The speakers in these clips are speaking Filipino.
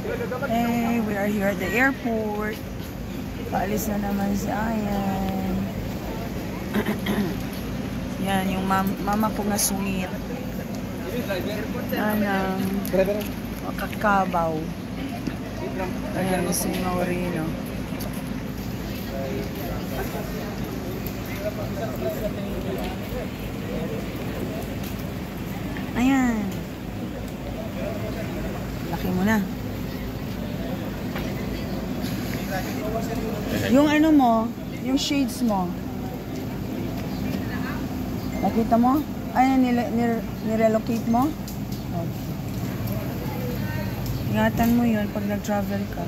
Hey, we are here at the airport. Paalis na naman si Ayan. Yan, yung mama ko nga sweet. Anang kakabaw. Ayan, si Maurino. Ayan. Laki mo na. Yung ano mo, yung shades mo. Nakita mo? Ay, nirelocate mo? Okay. Ingatan mo yun pag nag-travel ka.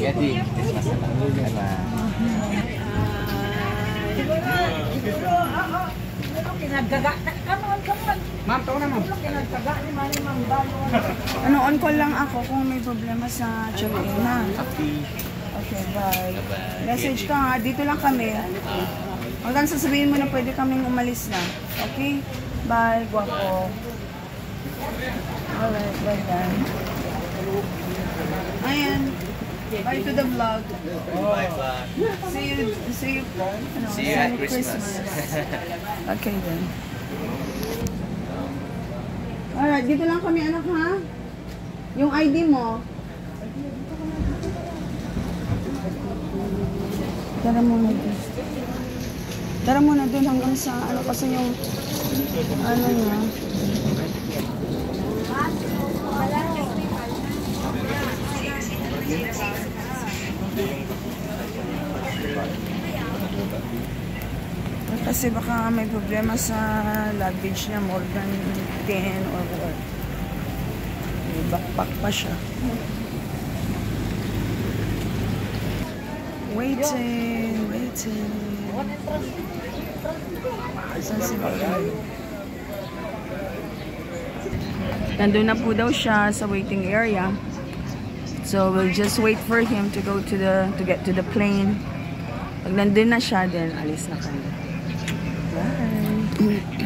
Jadi, ano, on call lang ako kung may problema sa check-in na. Okay, bye. Message ka ha, dito lang kami. Hanggang sasabihin mo na pwede kaming umalis na. Okay? Bye, guwapo. Alright, bye then. Ayan. Bye to the vlog. Bye bye. See you at Christmas. Okay then. Alright, dito lang kami anak ha. Yung ID mo. Tara muna dun. Tara muna dun hanggang sa ano kasi yung ano niya. Kasi baka may problema sa luggage niya, more than 10 or what. May backpack pa siya. Waiting. Saan si Bagan? Nandun na po daw siya sa waiting area. So we'll just wait for him to go to get to the plane. Pag nandun na siya, then alis na kami. Bye.